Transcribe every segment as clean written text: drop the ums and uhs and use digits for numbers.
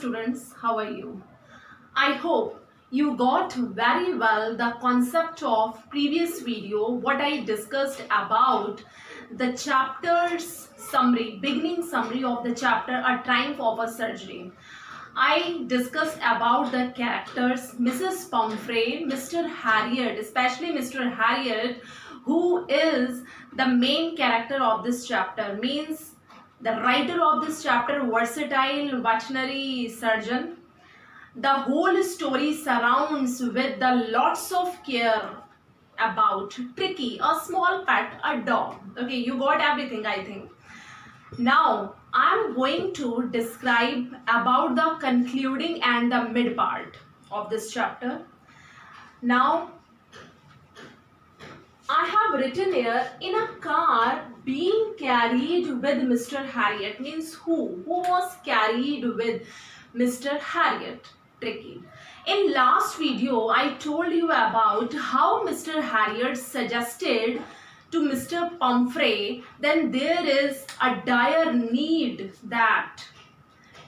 students, how are you? I hope you got very well the concept of previous video, what I discussed about the chapter's summary, beginning summary of the chapter A Triumph of a Surgery. I discussed about the characters Mrs. Pumphrey, Mr. Harriet, especially Mr. Harriet, who is the main character of this chapter, means the writer of this chapter, versatile veterinary surgeon. The whole story surrounds with the lots of care about Tricky, a small pet, a dog. Okay, you got everything, I think. Now, I'm going to describe about the concluding and the mid part of this chapter. Now, I have written here, in a car being carried with Mr. Harriet, means who was carried with Mr. Harriet? Tricky. In last video, I told you about how Mr. Harriet suggested to Mr. Pumphrey, then there is a dire need that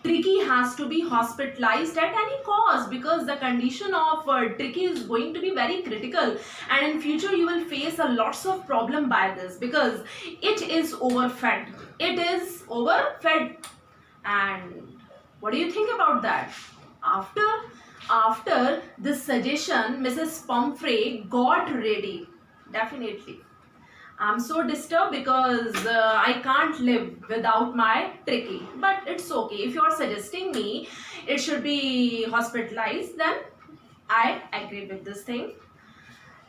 Tricky has to be hospitalized at any cost, because the condition of Tricky is going to be very critical, and in future you will face a lots of problem by this, because it is overfed. It is overfed. And what do you think about that? After this suggestion, Mrs. Pumphrey got ready. Definitely. I'm so disturbed because I can't live without my Tricky. But it's okay. If you're suggesting me it should be hospitalized, then I agree with this thing.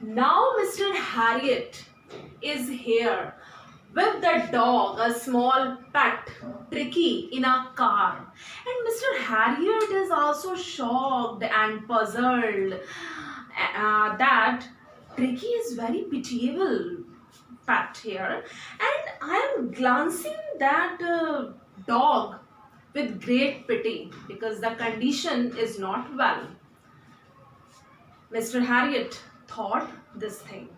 Now Mr. Harriet is here with the dog, a small pet, Tricky, in a car. And Mr. Harriet is also shocked and puzzled that Tricky is very pitiable pet here, and I am glancing that dog with great pity, because the condition is not well. Mr. Harriet thought this thing.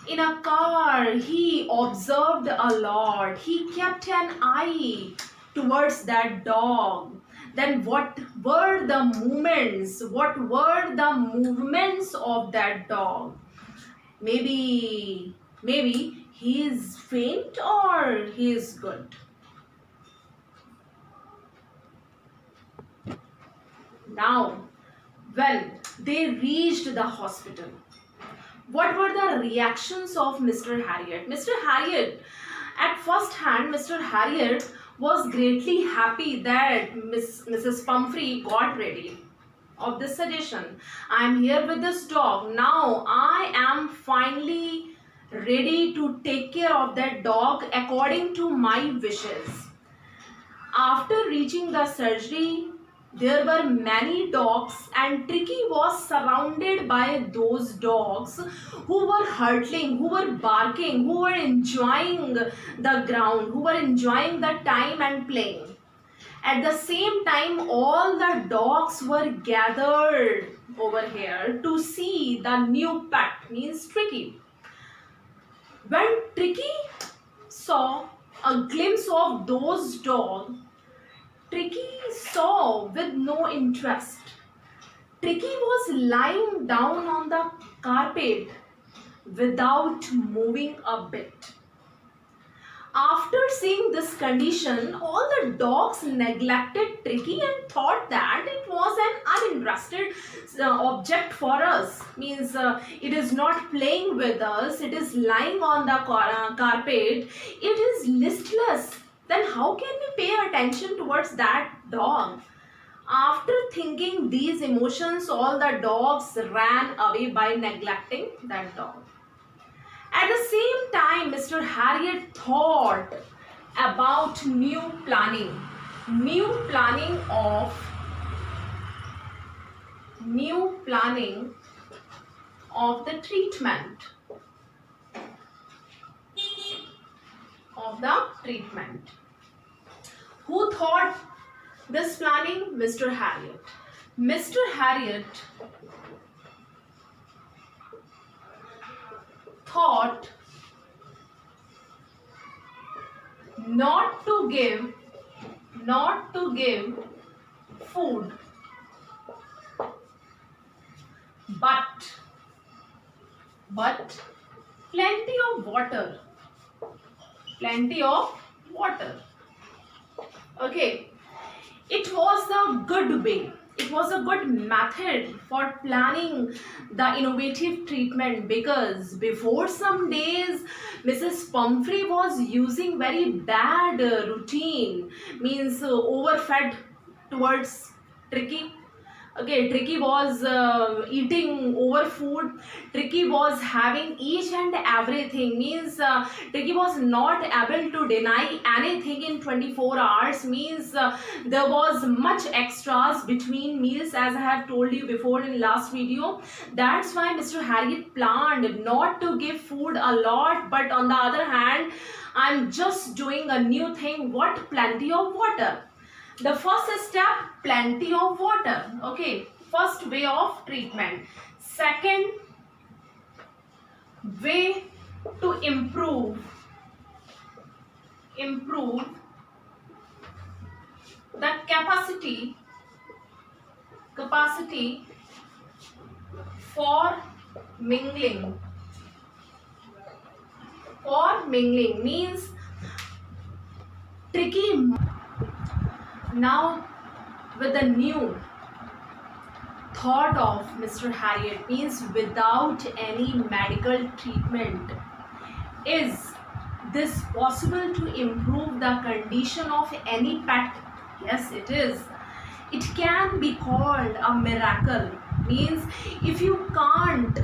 In a car, he observed a lot. He kept an eye towards that dog. Then what were the movements? What were the movements of that dog? Maybe he is faint or he is good. Now, when they reached the hospital, what were the reactions of Mr. Harriet? Mr. Harriet, at first hand, Mr. Harriet was greatly happy that Mrs. Pumphrey got ready of this suggestion. I am here with this dog. Now I am finally ready to take care of that dog according to my wishes. After reaching the surgery, there were many dogs, and Tricky was surrounded by those dogs who were hurtling, who were barking, who were enjoying the ground, who were enjoying the time and playing. At the same time, all the dogs were gathered over here to see the new pet, means Tricky. When Tricky saw a glimpse of those dogs, Tricky saw with no interest. Tricky was lying down on the carpet without moving a bit. After seeing this condition, all the dogs neglected Tricky and thought that it was an uninterested object for us. Means it is not playing with us, it is lying on the carpet, it is listless. Then how can we pay attention towards that dog? After thinking these emotions, all the dogs ran away by neglecting that dog. At the same time, Mr. Harriet thought about new planning of the treatment. Who thought this planning? Mr. Harriet. Mr. Harriet thought not to give food, but plenty of water. Plenty of water. Okay. It was a good way. It was a good method for planning the innovative treatment, because before some days Mrs. Pumphrey was using very bad routine, means overfed towards Tricky. Okay, Tricky was eating over food. Tricky was having each and everything, means Tricky was not able to deny anything in 24 hours, means there was much extras between meals, as I have told you before in last video. That's why Mr. Harriet planned not to give food a lot, but on the other hand, I'm just doing a new thing. What? Plenty of water. The first step, plenty of water. Okay, first way of treatment. Second way to improve the capacity for mingling. Means Tricky. Now, with the new thought of Mr. Harriet, means without any medical treatment, is this possible to improve the condition of any pet? Yes, it is. It can be called a miracle. Means if you can't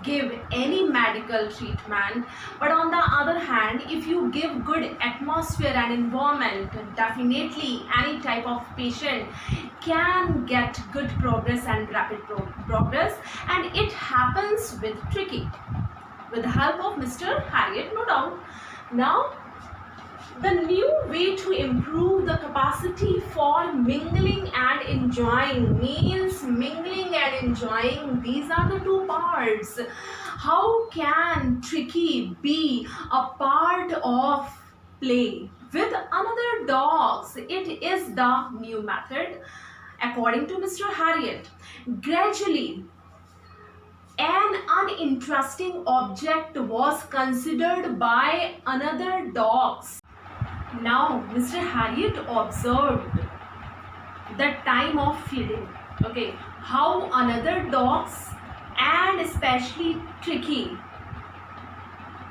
give any medical treatment, but on the other hand, if you give good atmosphere and environment, definitely any type of patient can get good progress and rapid progress. And it happens with Tricky with the help of Mr. Harriet, no doubt. Now, the new way to improve the capacity for mingling and enjoying, means mingling and enjoying, these are the two parts. How can Tricky be a part of play with another dogs? It is the new method. According to Mr. Harriet, gradually an uninteresting object was considered by another dogs. Now, Mr. Harriet observed the time of feeding. Okay, how another dogs and especially Tricky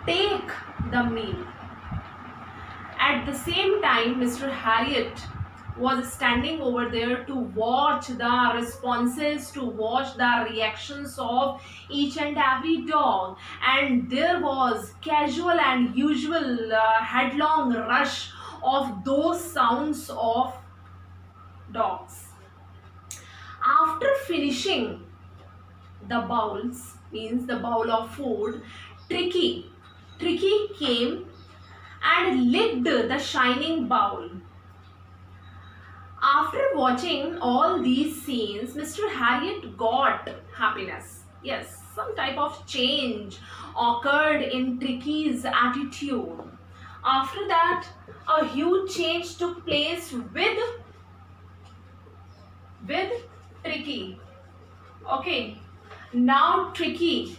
take the meal. At the same time, Mr. Harriet was standing over there to watch the responses, to watch the reactions of each and every dog, and there was casual and usual headlong rush of those sounds of dogs. After finishing the bowls, means the bowl of food, Tricky came and licked the shining bowl. After watching all these scenes, Mr. Harriet got happiness. Yes, some type of change occurred in Tricky's attitude. After that, a huge change took place with Tricky. Okay, now Tricky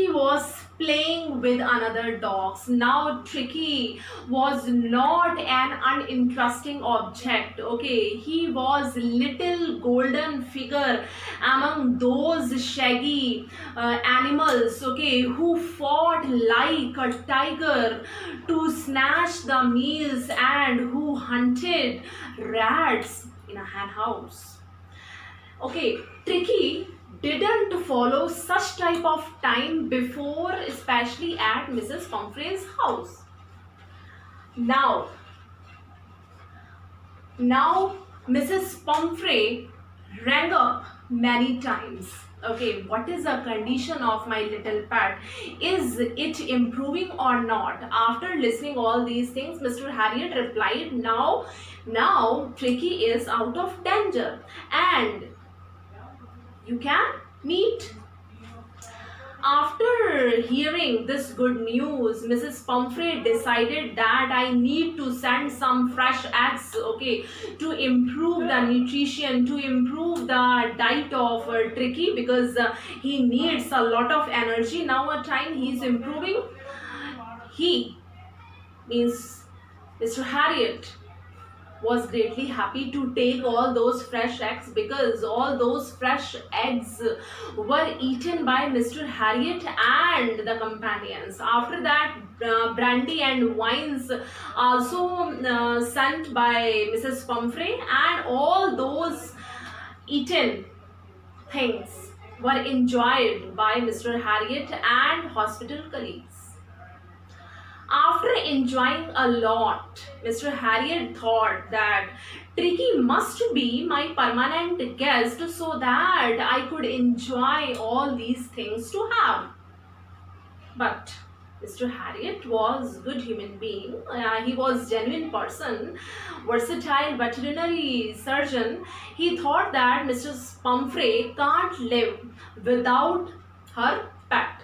was playing with another dogs. Now Tricky was not an uninteresting object. Okay, he was little golden figure among those shaggy animals, okay, who fought like a tiger to snatch the meals and who hunted rats in a hen house. Okay, Tricky didn't follow such type of time before, especially at Mrs. Pumphrey's house. Now Mrs. Pumphrey rang up many times. Okay, what is the condition of my little pet? Is it improving or not? After listening all these things, Mr. Harriet replied, now Tricky is out of danger and you can meet. After hearing this good news, Mrs. Pumphrey decided that I need to send some fresh eggs, okay, to improve the nutrition, to improve the diet of Tricky, because he needs a lot of energy. Now a time he is improving. He means Mr. Harriet was greatly happy to take all those fresh eggs, because all those fresh eggs were eaten by Mr. Harriet and the companions. After that, brandy and wines also sent by Mrs. Pumphrey, and all those eaten things were enjoyed by Mr. Harriet and hospital colleagues. After enjoying a lot, Mr. Harriet thought that Tricky must be my permanent guest so that I could enjoy all these things to have. But Mr. Harriet was good human being. He was genuine person, versatile veterinary surgeon. He thought that Mrs. Pumphrey can't live without her pet.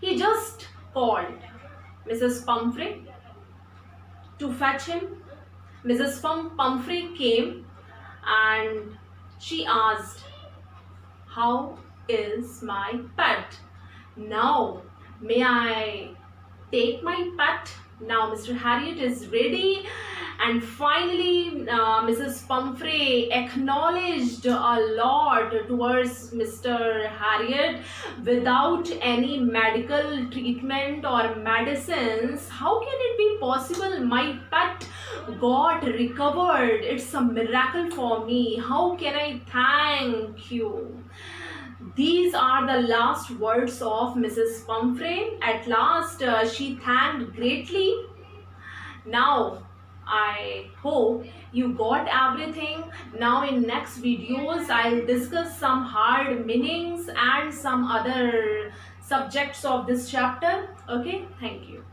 He just called Mrs. Pumphrey to fetch him. Mrs. Pumphrey came and she asked, "How is my pet? Now, may I take my pet?" Now Mr. Harriet is ready, and finally Mrs. Pumphrey acknowledged a lot towards Mr. Harriet. Without any medical treatment or medicines, how can it be possible? My pet got recovered. It's a miracle for me. How can I thank you? These are the last words of Mrs. Pumphrey. At last, she thanked greatly. Now, I hope you got everything. Now in next videos, I'll discuss some hard meanings and some other subjects of this chapter. Okay, thank you.